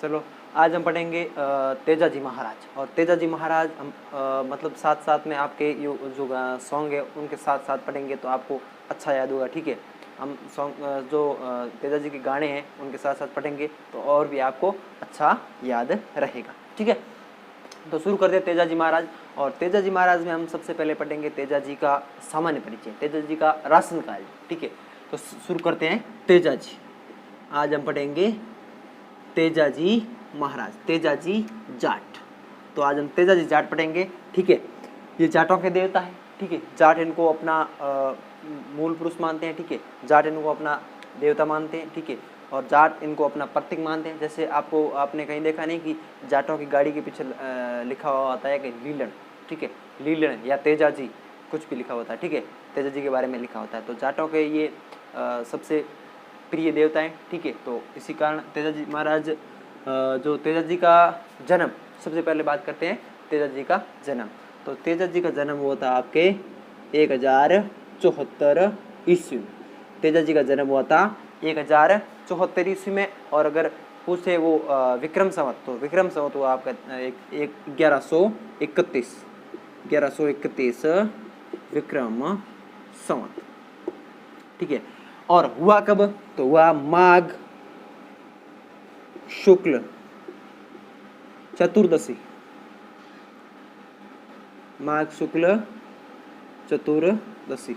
चलो आज हम पढ़ेंगे तेजा जी महाराज। और तेजा जी महाराज हम मतलब साथ साथ में आपके जो सॉन्ग है उनके साथ साथ पढ़ेंगे तो आपको अच्छा याद होगा। ठीक है, हम सॉन्ग जो तेजा जी के गाने हैं उनके साथ साथ पढ़ेंगे तो और भी आपको अच्छा याद रहेगा। ठीक है, तो शुरू करते हैं तेजा जी महाराज। और तेजा जी महाराज में हम सबसे पहले पढ़ेंगे तेजा जी का सामान्य परिचय, तेजा जी का राशन काल। ठीक है, तो शुरू करते हैं तेजा जी। आज हम पढ़ेंगे तेजा जी महाराज, तेजा जी जाट। तो आज हम तेजा जी जाट पढ़ेंगे। ठीक है, ये जाटों के देवता है। ठीक है, जाट इनको अपना मूल पुरुष मानते हैं। ठीक है, जाट इनको अपना देवता मानते हैं। ठीक है, और जाट इनको अपना प्रतीक मानते हैं। जैसे आपने कहीं देखा नहीं कि जाटों की गाड़ी के पीछे लिखा हुआ होता है कि लीलन। ठीक है, लीलन या तेजा जी कुछ भी लिखा होता है। ठीक है, तेजा जी के बारे में लिखा होता है। तो जाटों के ये सबसे प्रिय देवता हैं। ठीक है, तो इसी कारण तेजा जी महाराज जो तेजा जी का जन्म, सबसे पहले बात करते हैं तेजा जी का जन्म। तो तेजा जी का जन्म हुआ था आपके 1074 ईस्वी में। तेजा जी का जन्म हुआ था 1074 ईस्वी में। और अगर पूछे वो विक्रम संवत, तो विक्रम संवत हुआ आपका 1131 विक्रम संवत। ठीक है, और हुआ कब? तो हुआ माघ शुक्ल चतुर्दशी, माघ शुक्ल चतुर्दशी,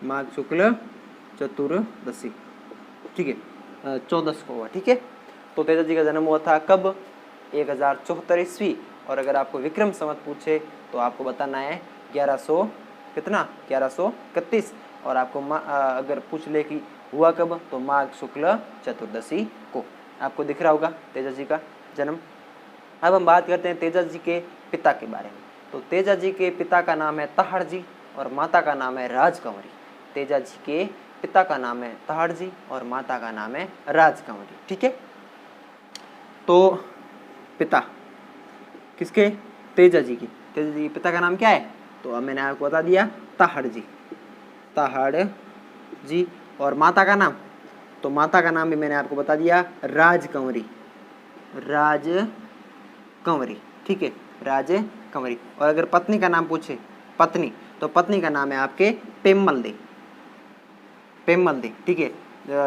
माघ शुक्ल चतुर्दशी। ठीक है, 14 को हुआ। ठीक है, तो तेजा जी का जन्म हुआ था कब? 1074 ईस्वी। और अगर आपको विक्रम संवत पूछे तो आपको बताना है 1100 कितना, 1131। और आपको अगर पूछ ले कि हुआ कब, तो माघ शुक्ल चतुर्दशी को। आपको दिख रहा होगा तेजा जी का जन्म। अब हम बात करते हैं तेजा जी के पिता के बारे में। तो तेजा जी के पिता का नाम है तहाड़ जी और माता का नाम है राजकंवरी। तेजा जी के पिता का नाम है तहाड़ जी और माता का नाम है राजकंवरी। ठीक है, तो पिता किसके? तेजा जी की। तेजा जी के पिता का नाम क्या है? तो अब मैंने आपको बता दिया, तहाड़ जी, तहाड़ जी। और माता का नाम, तो माता का नाम भी मैंने आपको बता दिया, राजकंवरी, राजकंवरी। ठीक है, राजकंवरी। और अगर पत्नी का नाम पूछे, पत्नी, तो पत्नी का नाम है आपके पेम्मल दे, पेम्मल दे। ठीक है,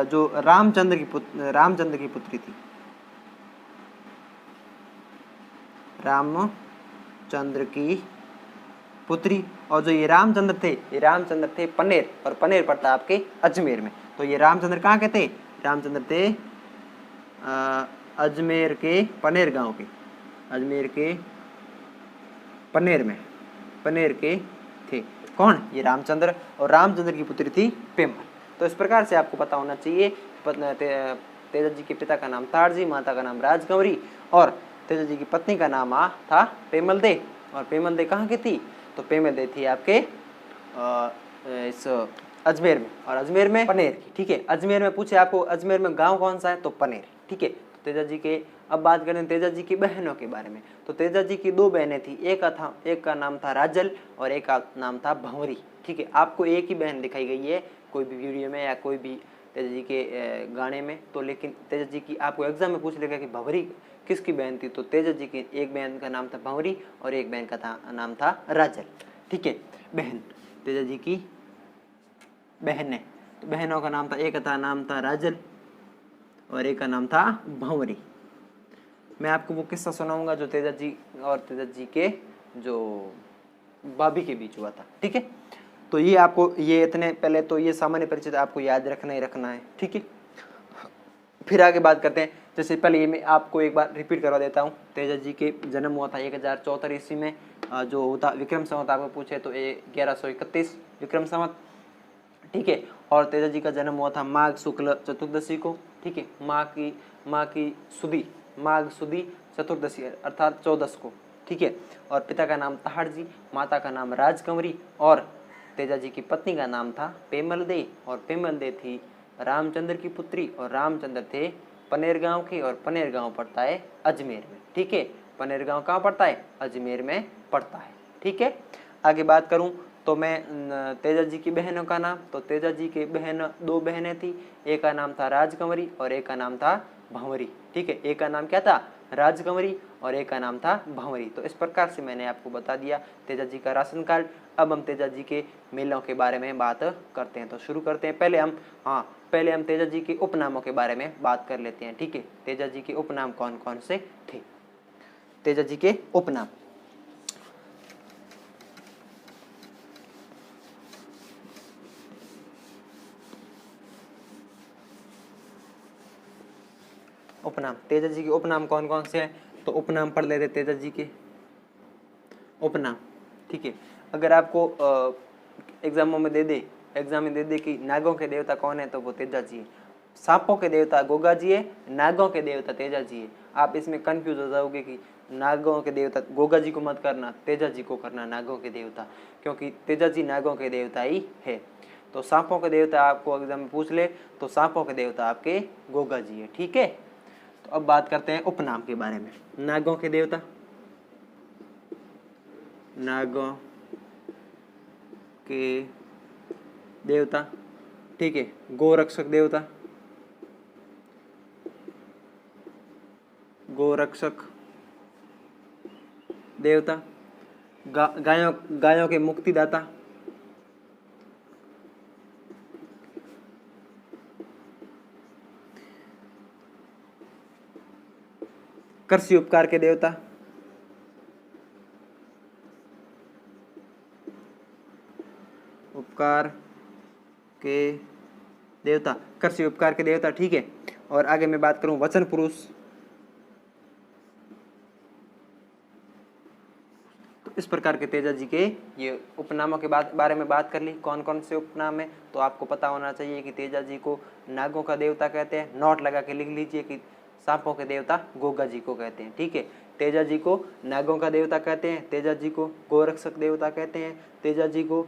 जो रामचंद्र की पुत्री थी, रामचंद्र की पुत्री। और जो ये रामचंद्र थे पनेर, और पनेर पड़ता है आपके अजमेर में। तो ये रामचंद्र कहाँ के थे? रामचंद्र थे अजमेर के पनेर गांव के, अजमेर के पनेर में, पनेर के थे। कौन? ये रामचंद्र। और रामचंद्र की पुत्री थी पेम्मल। तो इस प्रकार से आपको पता होना चाहिए। तेजा जी के पिता का नाम ताड़ जी, माता का नाम राजकंवरी, और तेजा जी की पत्नी का नाम था पेम्मल दे। और पेम्मल दे कहाँ की थी? तो पेम्मल दे थी आपके इस अजमेर में, और अजमेर में पनेर की। ठीक है, अजमेर में पूछे आपको अजमेर में गांव कौन सा है? तो पनेर। ठीक है, तेजा जी के अब बात करें तेजा जी की बहनों के बारे में। तो तेजा जी की 2 बहनें थी, एक का नाम था राजल और एक का नाम था भंवरी। ठीक है, आपको एक ही बहन दिखाई गई है कोई भी वीडियो में या कोई भी तेजा जी के गाने में। तो लेकिन तेजा जी की आपको एग्जाम में पूछ लेगा कि भंवरी किसकी बहन थी, तो तेजा जी की एक बहन का नाम था भंवरी और एक बहन का नाम था राजल। ठीक है, बहन, तेजा जी की बहनें, तो बहनों का नाम था, एक का नाम था राजल और एक का नाम था भंवरी। मैं आपको वो किस्सा सुनाऊंगा जो तेजा जी और तेजा जी के जो भाभी के बीच हुआ था। ठीक है, तो ये आपको ये इतने पहले तो ये सामान्य परिचय आपको याद रखना ही रखना है। ठीक है, फिर आगे बात करते हैं। जैसे पहले ये मैं आपको एक बार रिपीट करवा देता हूँ। तेजा जी के जन्म हुआ था 1074 ईस्वी में। जो होता विक्रम संवत आपको पूछे तो 1131 विक्रम संवत। ठीक है, और तेजा जी का जन्म हुआ था माघ शुक्ल चतुर्दशी को। ठीक है, माघ सुदी चतुर्दशी अर्थात 14 को। ठीक है, और पिता का नाम तहाड़ जी, माता का नाम राजकंवरी, और तेजा जी की पत्नी का नाम था पेम्मल दे, और पेम्मल दे थी रामचंद्र की पुत्री, और रामचंद्र थे पनेर गांव के, और पनेर गांव पड़ता है अजमेर में। ठीक है, पनेर गांव कहाँ पड़ता है? अजमेर में पड़ता है। ठीक है, आगे बात करूं तो मैं तेजा जी की बहनों का नाम, तो तेजा जी के 2 बहनें थी, एक का नाम था राजकंवरी और एक का नाम था भंवरी। ठीक है, एक का नाम क्या था, राजकंवरी, और एक का नाम था भंवरी। तो इस प्रकार से मैंने आपको बता दिया तेजा जी का राशन कार्ड। अब हम तेजा जी के मेलों के बारे में बात करते हैं। तो शुरू करते हैं। पहले हम तेजा जी के उपनामों के बारे में बात कर लेते हैं। ठीक है, तेजा जी के उपनाम कौन कौन से थे। तेजा जी के उपनाम, उपनाम तेजा जी के उपनाम कौन कौन से हैं। तो उपनाम पढ़ लेते तेजा जी के उपनाम। ठीक है, अगर आपको एग्जाम में दे दे कि नागों के देवता कौन है, तो वो तेजा जी है। सांपों के देवता गोगा जी है, नागों के देवता तेजा जी है। आप इसमें कंफ्यूज हो जाओगे कि नागों के देवता गोगा जी को मत करना, तेजा जी को करना नागों के देवता, क्योंकि तेजा जी नागों के देवता ही है। तो सांपों के देवता आपको एग्जाम में पूछ ले तो सांपों के देवता आपके गोगा जी है। ठीक है, तो अब बात करते हैं उपनाम के बारे में। नागों के देवता, नागों के देवता। ठीक है, गोरक्षक देवता, गोरक्षक देवता। गायों के मुक्तिदाता, कृषि उपकार के देवता, उपकार के देवता, कृषि उपकार के देवता। ठीक है, और आगे मैं बात करूं वचन पुरुष। तो इस प्रकार के तेजा जी के ये उपनामों के बारे में बात कर ली। कौन कौन से उपनाम है, तो आपको पता होना चाहिए कि तेजा जी को नागों का देवता कहते हैं। नोट लगा के लिख लीजिए कि सांपों के देवता गोगा जी को कहते हैं। ठीक है, तेजा जी को नागों का देवता कहते हैं, तेजा जी को गोरक्षक देवता कहते हैं, तेजा जी को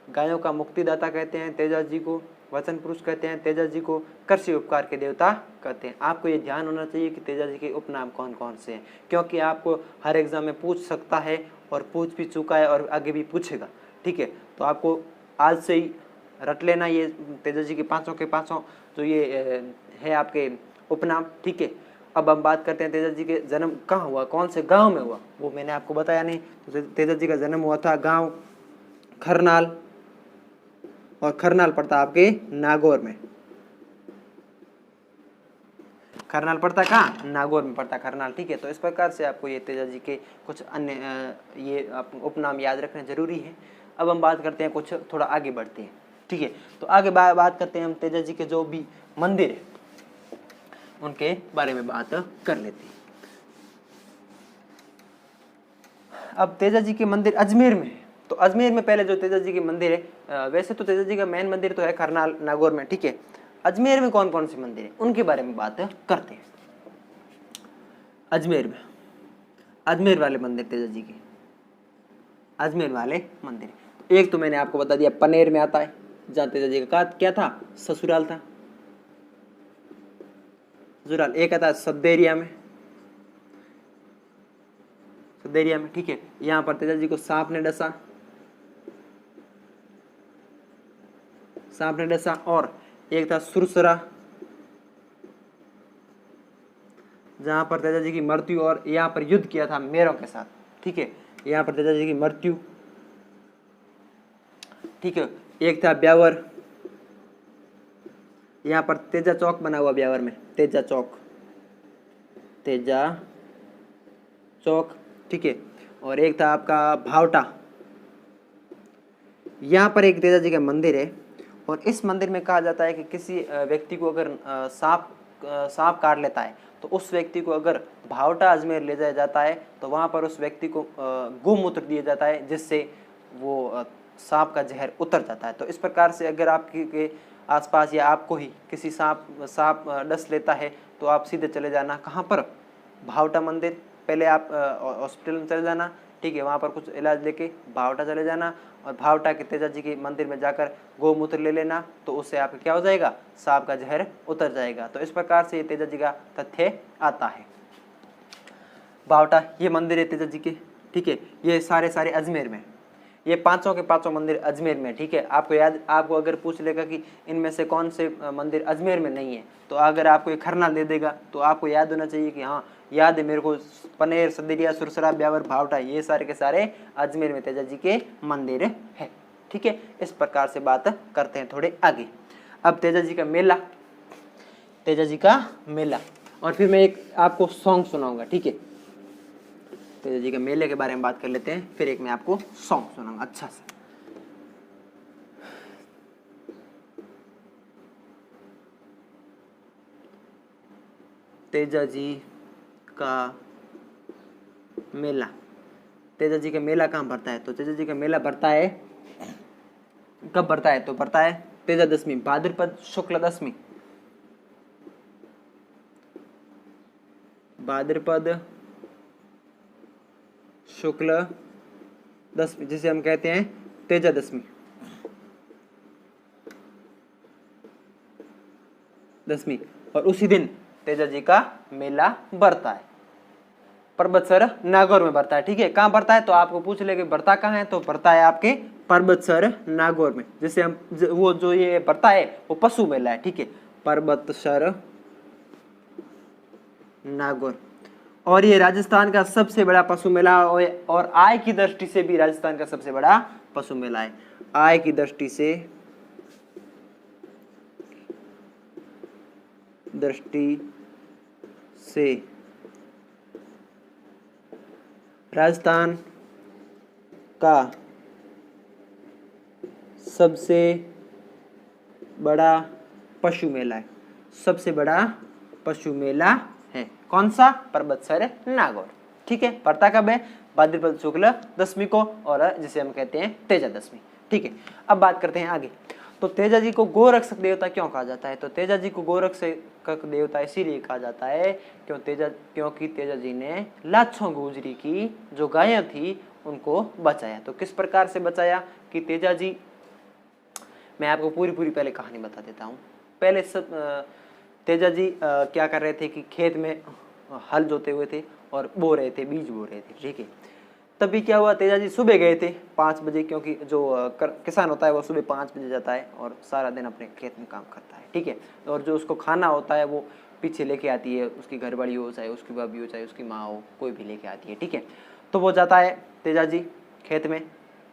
गायों का मुक्तिदाता कहते हैं, तेजा जी को वचन पुरुष कहते हैं, तेजा जी को कृषि उपकार के देवता कहते हैं। आपको ये ध्यान होना चाहिए कि तेजा जी के उपनाम कौन कौन से हैं, क्योंकि आपको हर एग्जाम में पूछ सकता है और पूछ भी चुका है और आगे भी पूछेगा। ठीक है, तो आपको आज से ही रट लेना ये तेजा जी के पांचों के पांचों जो ये है आपके उपनाम। ठीक है, अब हम बात करते हैं तेजा जी के जन्म कहाँ हुआ, कौन से गांव में हुआ, वो मैंने आपको बताया नहीं। तो तेजा जी का जन्म हुआ था गांव खरनाल, और खरनाल पड़ता आपके नागौर में। खरनाल पड़ता कहाँ, नागौर में पड़ता खरनाल। ठीक है, तो इस प्रकार से आपको ये तेजा जी के कुछ अन्य ये उपनाम याद रखना जरूरी है। अब हम बात करते हैं कुछ थोड़ा आगे बढ़ते हैं। ठीक है, तो आगे बात करते हैं हम तेजा जी के जो भी मंदिर है उनके बारे में बात कर लेते हैं। अब तेजा जी के मंदिर अजमेर में है। तो अजमेर में पहले जो तेजा जी के मंदिर है, वैसे तो तेजा जी का मेन मंदिर तो है खरनाल नागौर में। ठीक है, अजमेर में कौन कौन से मंदिर है उनके बारे में बात करते हैं। अजमेर में अजमेर वाले मंदिर तेजा जी के, अजमेर वाले मंदिर एक तो मैंने आपको बता दिया पनेर में आता है, जहाँ तेजा जी का क्या था, ससुराल था, ससुराल। एक आता है सदेरिया में, सदेरिया में। ठीक है, यहाँ पर तेजा जी को सांप ने डसा, सांप ने डसा। और एक था सुरसरा, जहां पर तेजा जी की मृत्यु, और यहाँ पर युद्ध किया था मेरों के साथ। ठीक है, यहाँ पर तेजा जी की मृत्यु। ठीक है, एक था ब्यावर, यहाँ पर तेजा चौक बना हुआ ब्यावर में, तेजा चौक, तेजा चौक। ठीक है, और एक था आपका भावटा, यहाँ पर एक तेजा जी का मंदिर है। और इस मंदिर में कहा जाता है कि किसी व्यक्ति को अगर सांप काट लेता है तो उस व्यक्ति को अगर भावटा अजमेर ले जाया जाता है तो वहाँ पर उस व्यक्ति को गोमूत्र दिया जाता है, जिससे वो सांप का जहर उतर जाता है। तो इस प्रकार से अगर आपके आसपास या आपको ही किसी सांप डस लेता है तो आप सीधे चले जाना कहाँ पर, भावटा मंदिर। पहले आप हॉस्पिटल में चले जाना। ठीक है, वहाँ पर कुछ इलाज लेके भावटा चले जाना और भावटा के तेजा जी के मंदिर में जाकर गोमूत्र ले लेना, तो उससे आपका क्या हो जाएगा, सांप का जहर उतर जाएगा। तो इस प्रकार से ये तेजा जी का तथ्य आता है। भावटा ये मंदिर है तेजा जी के। ठीक है, ये सारे अजमेर में। ये पांचों के पांचों मंदिर अजमेर में, ठीक है। आपको अगर पूछ लेगा कि इनमें से कौन से मंदिर अजमेर में नहीं है, तो अगर आपको ये खरना दे देगा तो आपको याद होना चाहिए कि हाँ याद है मेरे को, पनेर, सदरिया, सुरसरा, ब्यावर, भावटा, ये सारे के सारे अजमेर में तेजा जी के मंदिर है, ठीक है। इस प्रकार से बात करते हैं थोड़े आगे। अब तेजा जी का मेला, तेजा जी का मेला, और फिर मैं एक आपको सॉन्ग सुनाऊंगा, ठीक है। तेजा जी के मेले के बारे में बात कर लेते हैं, फिर एक मैं आपको सॉन्ग सुनाऊंगा अच्छा सा। तेजा जी का मेला, तेजा जी का मेला कहाँ भरता है? तो तेजा जी का मेला भरता है, कब भरता है? तो भरता है तेजा दशमी, भाद्रपद शुक्ल दशमी, भाद्रपद शुक्ल दशमी, जिसे हम कहते हैं तेजा दशमी, दशमी। और उसी दिन तेजा जी का मेला भरता है, पर्वतसर नागौर में भरता है, ठीक है। कहाँ भरता है? तो आपको पूछ ले कि भरता कहाँ है, तो भरता है आपके पर्वतसर नागौर में, जिसे हम वो जो ये भरता है वो पशु मेला है, ठीक है, पर्वतसर नागौर। और ये राजस्थान का सबसे बड़ा पशु मेला और आय की दृष्टि से भी राजस्थान का सबसे बड़ा पशु मेला है। आय की दृष्टि से राजस्थान का सबसे बड़ा पशु मेला है, सबसे बड़ा पशु मेला है। कौन सा? पर्वतसर नागौर, ठीक है। भरता कब है? भाद्रपद शुक्ल दशमी को, और जिसे हम कहते हैं तेजा दशमी, ठीक है। अब बात करते हैं आगे। तो तेजा जी को गोरक्षक देवता क्यों कहा जाता है? तो तेजा जी को गोरक्षक देवता इसीलिए कहा जाता है क्योंकि तेजा जी ने लाछों गुजरी की जो गायें थी उनको बचाया। तो किस प्रकार से बचाया कि तेजा जी, मैं आपको पूरी पहले कहानी बता देता हूँ। पहले सब तेजा जी क्या कर रहे थे कि खेत में हल जोते हुए थे और बो रहे थे, बीज बो रहे थे, ठीक है। तभी क्या हुआ, तेजा जी सुबह गए थे 5 बजे, क्योंकि जो किसान होता है वो सुबह 5 बजे जाता है और सारा दिन अपने खेत में काम करता है, ठीक है। और जो उसको खाना होता है वो पीछे लेके आती है, उसकी घरवाली हो, चाहे उसकी भाभी हो, चाहे उसकी माँ हो, कोई भी लेके आती है, ठीक है। तो वो जाता है तेजा जी खेत में,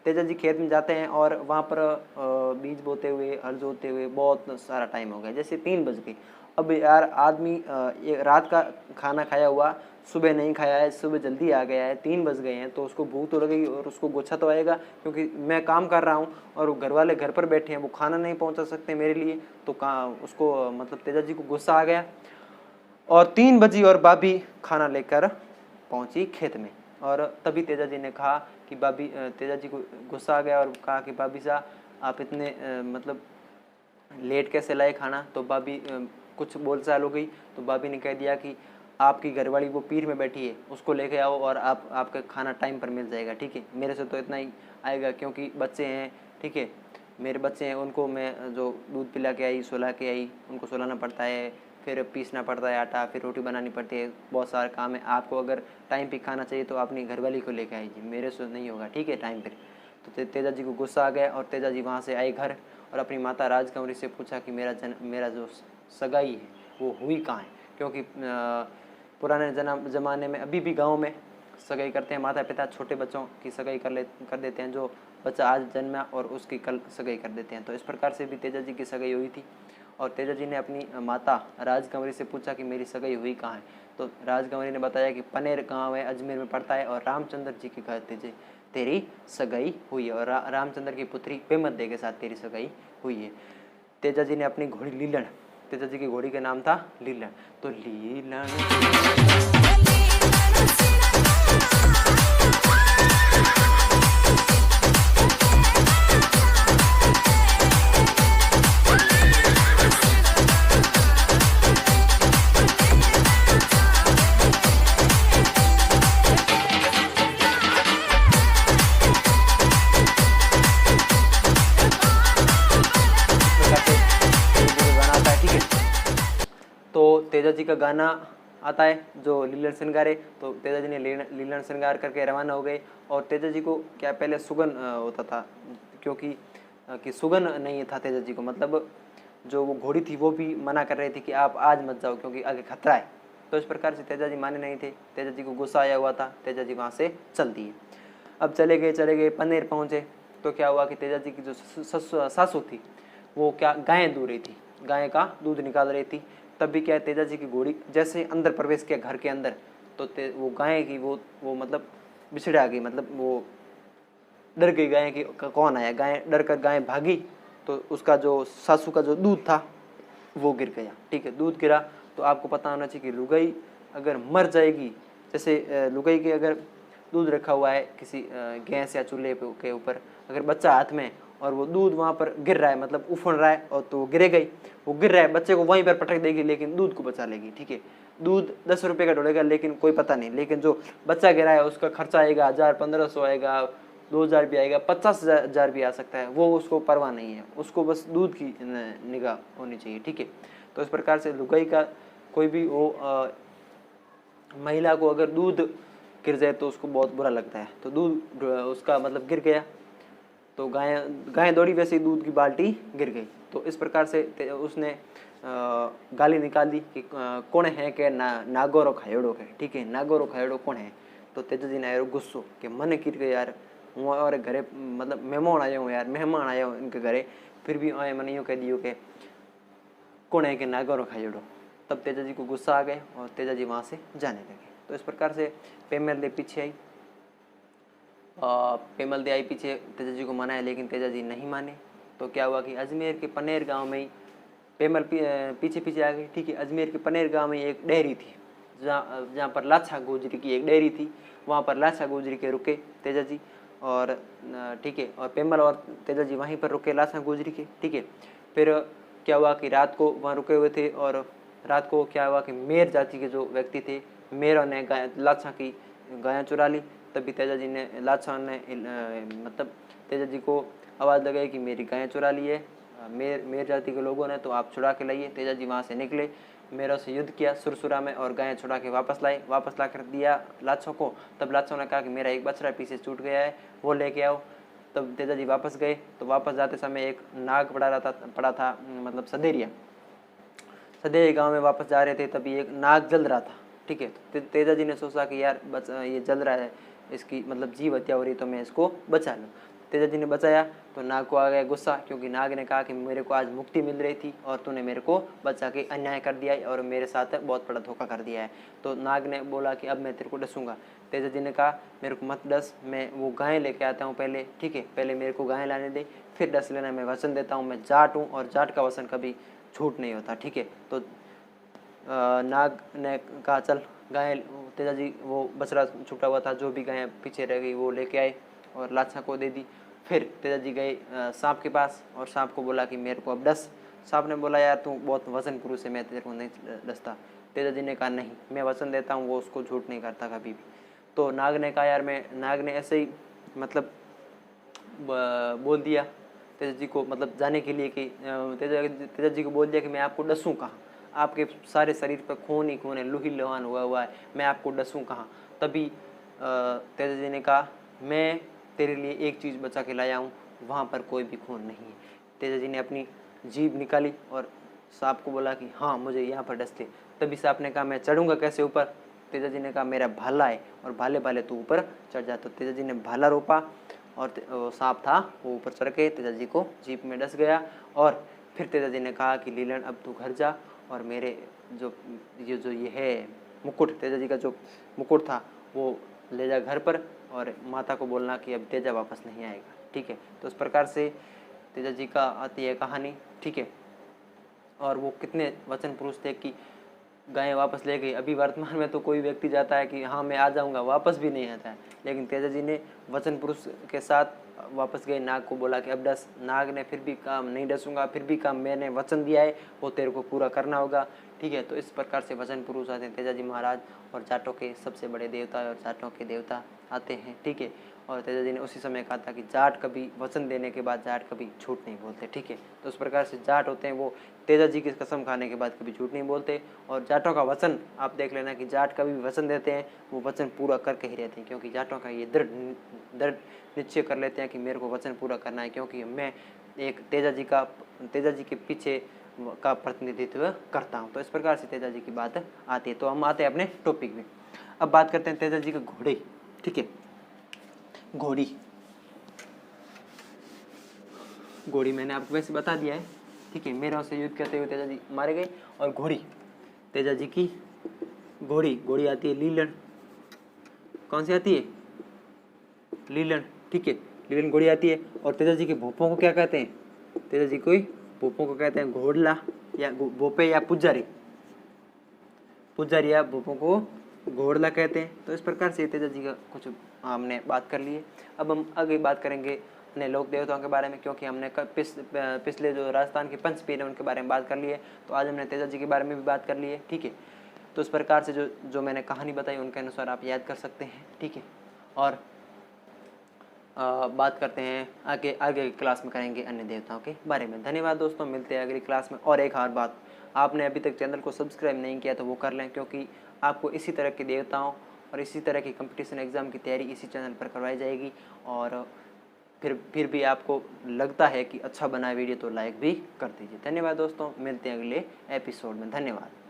तेजा जी खेत में जाते हैं और वहाँ पर बीज बोते हुए, हल जोते हुए बहुत सारा टाइम हो गया, जैसे 3 बज गए। अब यार आदमी रात का खाना खाया हुआ, सुबह नहीं खाया है, सुबह जल्दी आ गया है, 3 बज गए हैं, तो उसको भूख तो लगेगी और उसको गुस्सा तो आएगा, क्योंकि मैं काम कर रहा हूँ और घर वाले घर पर बैठे हैं, वो खाना नहीं पहुँचा सकते मेरे लिए। तो उसको मतलब तेजा जी को गुस्सा आ गया और 3 बजी और भाभी खाना लेकर पहुँची खेत में। और तभी तेजा जी ने कहा कि भाभी, तेजा जी को गुस्सा आ गया और कहा कि भाभी साहब आप इतने मतलब लेट कैसे लाए खाना? तो भाभी कुछ बोलचाल हो गई, तो भाभी ने कह दिया कि आपकी घरवाली वो पीर में बैठी है, उसको लेके आओ और आपका खाना टाइम पर मिल जाएगा, ठीक है। मेरे से तो इतना ही आएगा, क्योंकि बच्चे हैं, ठीक है, मेरे बच्चे हैं, उनको मैं जो दूध पिला के आई, सुला के आई, उनको सुलाना पड़ता है, फिर पीसना पड़ता है आटा, फिर रोटी बनानी पड़ती है, बहुत सारा काम है। आपको अगर टाइम पे खाना चाहिए तो अपनी घरवाली को लेके आइए, मेरे से नहीं होगा, ठीक है, टाइम पर। तो तेजा जी को गुस्सा आ गया और तेजा जी वहाँ से आए घर और अपनी माता राजकंवरी से पूछा कि मेरा जो सगाई है वो हुई कहाँ है, क्योंकि पुराने ज़माने में अभी भी गांव में सगाई करते हैं, माता पिता छोटे बच्चों की सगाई कर देते हैं, जो बच्चा आज जन्मा और उसकी कल सगाई कर देते हैं। तो इस प्रकार से भी तेजा जी की सगाई हुई थी और तेजा जी ने अपनी माता राजकंवरी से पूछा कि मेरी सगाई हुई कहाँ है। तो राजकंवरी ने बताया कि पनेर गाँव है, अजमेर में पड़ता है, और रामचंद्र जी के घर तेरी सगाई हुई है और रामचंद्र की पुत्री पेमद्दे के साथ तेरी सगाई हुई है। तेजा जी ने अपनी घोड़ी लीलन, तेजा जी की घोड़ी का नाम था लीलन, तो लीलन तेजा जी का गाना आता है जो लीलन श्रृंगार है। तो तेजा जी ने लीलन श्रृंगार करके रवाना हो गए। और तेजा जी को क्या पहले सुगन होता था, क्योंकि कि सुगन नहीं था तेजा जी को, मतलब जो वो घोड़ी थी वो भी मना कर रही थी कि आप आज मत जाओ क्योंकि आगे खतरा है। तो इस प्रकार से तेजा जी माने नहीं थे। तेजा जी को गुस्सा आया हुआ था, तेजा जी वहाँ से चल दिए। अब चले गए पनेर पहुँचे। तो क्या हुआ कि तेजा जी की जो सासू थी वो क्या गायें दूह रही थी, गाय का दूध निकाल रही थी। तब भी क्या है, तेजा जी की घोड़ी जैसे अंदर प्रवेश किया घर के अंदर, तो वो गाय की वो मतलब बिछड़ा गई, मतलब वो डर गई गाय की कौन आया। गाय डर कर गाय भागी, तो उसका जो सासू का जो दूध था वो गिर गया। ठीक है, दूध गिरा तो आपको पता होना चाहिए कि लुगाई अगर मर जाएगी, जैसे लुगाई के अगर दूध रखा हुआ है किसी गैस या चूल्हे के ऊपर, अगर बच्चा हाथ में और वो दूध वहाँ पर गिर रहा है, मतलब उफड़ रहा है, और तो वो गिरे गई, वो गिर रहा है, बच्चे को वहीं पर पटक देगी लेकिन दूध को बचा लेगी। ठीक है, दूध 10 रुपये का ढोलेगा लेकिन कोई पता नहीं, लेकिन जो बच्चा गिरा है उसका खर्चा आएगा 1000-1500 आएगा, 2000 भी आएगा, 50,000 भी आ सकता है, वो उसको परवाह नहीं है, उसको बस दूध की निगाह होनी चाहिए। ठीक है, तो इस प्रकार से लुगाई का कोई भी वो महिला को अगर दूध गिर जाए तो उसको बहुत बुरा लगता है। तो दूध उसका मतलब गिर गया तो गाय दौड़ी, वैसे ही दूध की बाल्टी गिर गई। तो इस प्रकार से उसने गाली निकाली कि कौन है के नागोरो खायोड़ो के। ठीक है, नागोरो खायोड़ो कौन है। तो तेजा जी ने आयो गुस्सो कि मन कीर के यार हूँ और घरे मतलब मेहमान आया हूँ यार, मेहमान आया हूँ इनके घरे, फिर भी आए मैंने यूँ कह दियो कि कौन है कि नागोरो खायोड़ो। तब तेजा जी को गुस्सा आ गए और तेजा जी वहाँ से जाने लगे। तो इस प्रकार से पेमल दे पीछे आई, पेमल दे आई पीछे, तेजा जी को मनाया लेकिन तेजा जी नहीं माने। तो क्या हुआ कि अजमेर के पनेर गांव में ही पेमल पीछे पीछे आ गई। ठीक है, अजमेर के पनेर गांव में एक डेयरी थी जहाँ पर लाछा गुजरी की एक डेयरी थी, वहाँ पर लाछा गुजरी के रुके तेजा जी और ठीक है, और पेमल और तेजा जी वहीं पर रुके लाछा गुजरी के। ठीक है, फिर क्या हुआ कि रात को वहाँ रुके हुए थे और रात को क्या हुआ कि मेर जाति के जो व्यक्ति थे, मेरों ने लाछा की गायें चुरा ली। तभी तेजा जी ने लाछा ने मतलब तेजा जी को आवाज़ लगाई कि मेरी गायें चुरा ली है मेर जाति के लोगों ने, तो आप छुड़ा के लाइए। तेजा जी वहाँ से निकले, मेरों से युद्ध किया सुरसुरा में और गायें छुड़ा के वापस लाए, वापस ला कर दिया लाछों को। तब लाछों ने कहा कि मेरा एक बछड़ा पीछे छूट गया है, वो लेके आओ। तब तेजा जी वापस गए, तो वापस जाते समय एक नाग पड़ा था मतलब सदेरिया गांव में वापस जा रहे थे, तभी एक नाग जल रहा था। ठीक है, तो तेजा जी ने सोचा कि यार ये जल रहा है, इसकी मतलब जीव हत्या हो रही, तो मैं इसको बचा लूँ। तेजा जी ने बचाया तो नाग को आ गया गुस्सा, क्योंकि नाग ने कहा कि मेरे को आज मुक्ति मिल रही थी और तूने मेरे को बचा के अन्याय कर दिया है और मेरे साथ बहुत बड़ा धोखा कर दिया है। तो नाग ने बोला कि अब मैं तेरे को डसूंगा। तेजा जी ने कहा मेरे को मत डस, मैं वो गाय लेके आता हूँ पहले। ठीक है, पहले मेरे को गाय लाने दे, फिर डस लेना, मैं वचन देता हूँ, मैं जाट हूँ और जाट का वचन कभी झूठ नहीं होता। ठीक है, तो नाग ने कहा चल गाय, तेजा जी वो बछड़ा छूटा हुआ था, जो भी गाय पीछे रह गई वो लेके आए और लाछा को दे दी। फिर तेजा जी गए सांप के पास और सांप को बोला कि मेरे को अब डस। सांप ने बोला यार तू बहुत वचन पुरुष है, मैं तेरे को नहीं डसता। तेजा जी ने कहा नहीं, मैं वचन देता हूँ, वो उसको झूठ नहीं करता कभी भी। तो नाग ने कहा यार नाग ने ऐसे ही मतलब बोल दिया तेजा जी को, मतलब जाने के लिए कि तेजा जी को बोल दिया कि मैं आपको डसूँ कहाँ, आपके सारे शरीर पर खून ही खून है, लूही लुहान हुआ है, मैं आपको डसूँ कहाँ। तभी तेजा जी ने कहा मैं तेरे लिए एक चीज़ बचा के लाया हूँ, वहाँ पर कोई भी खून नहीं है। तेजा जी ने अपनी जीभ निकाली और सांप को बोला कि हाँ मुझे यहाँ पर डस ले। तभी सांप ने कहा मैं चढ़ूँगा कैसे ऊपर। तेजा जी ने कहा मेरा भाला है और भाले भाले तू ऊपर चढ़ जा। तो तेजा जी ने भाला रोपा और सांप था वो ऊपर चढ़ के तेजा जी को जीप में डस गया। और फिर तेजा जी ने कहा कि लीलन अब तू घर जा और मेरे ये है मुकुट, तेजा जी का जो मुकुट था वो ले जा घर पर और माता को बोलना कि अब तेजा वापस नहीं आएगा। ठीक है, तो इस प्रकार से तेजा जी का आती है कहानी। ठीक है, और वो कितने वचन पुरुष थे कि गायें वापस ले गई। अभी वर्तमान में तो कोई व्यक्ति जाता है कि हाँ मैं आ जाऊँगा, वापस भी नहीं आता है, लेकिन तेजा जी ने वचन पुरुष के साथ वापस गए, नाग को बोला कि अब डस। नाग ने फिर भी काम नहीं डसूंगा, फिर भी काम मैंने वचन दिया है वो तेरे को पूरा करना होगा। ठीक ठीक है। तो इस प्रकार से वचन पुरुष आते हैं तेजाजी महाराज, और जाटों के सबसे बड़े देवता और जाटों के देवता आते हैं, ठीक है। और तेजाजी ने उसी समय कहा था कि जाट कभी वचन देने के बाद जाट कभी झूठ नहीं बोलते, ठीक है। तो उस प्रकार से जाट होते हैं वो तेजाजी की कसम खाने के बाद कभी झूठ नहीं बोलते। और जाटों का वचन आप देख लेना कि जाट कभी भी वचन देते हैं वो वचन पूरा करके ही रहते हैं, क्योंकि जाटों का ये दृढ़ निश्चय कर लेते हैं कि मेरे को वचन पूरा करना है, क्योंकि मैं एक तेजाजी के पीछे का प्रतिनिधित्व करता हूँ। तो इस प्रकार से तेजाजी की बात आती है। तो हम आते हैं अपने टॉपिक में। अब बात करते हैं तेजाजी के घोड़े, ठीक है। घोड़ी मैंने आपको वैसे बता दिया है, ठीक है। मेरों से युद्ध करते हुए तेजाजी मारे गए। और घोड़ी, तेजाजी की घोड़ी आती है लीलन। कौन सी आती है? लीलन, ठीक है। लीलन घोड़ी आती है। और तेजाजी के भोपों को क्या कहते हैं? तेजाजी को भोपों को कहते हैं घोड़ला या भोपे या पुजारी या भोपों को घोड़ला कहते हैं। तो इस प्रकार से तेजाजी का कुछ हमने बात कर ली है। अब हम आगे बात करेंगे अपने लोक देवताओं के बारे में, क्योंकि हमने पिछले जो राजस्थान के पंच पीर हैं उनके बारे में बात कर ली है, तो आज हमने तेजाजी के बारे में भी बात कर ली है, ठीक है। तो इस प्रकार से जो मैंने कहानी बताई उनके अनुसार आप याद कर सकते हैं, ठीक है। और बात करते हैं आगे क्लास में करेंगे अन्य देवताओं के बारे में। धन्यवाद दोस्तों, मिलते हैं अगली क्लास में। और एक हर बात, आपने अभी तक चैनल को सब्सक्राइब नहीं किया तो वो कर लें, क्योंकि आपको इसी तरह के देवताओं और इसी तरह की कंपटीशन एग्जाम की तैयारी इसी चैनल पर करवाई जाएगी। और फिर भी आपको लगता है कि अच्छा बना वीडियो तो लाइक भी कर दीजिए। धन्यवाद दोस्तों, मिलते हैं अगले एपिसोड में। धन्यवाद।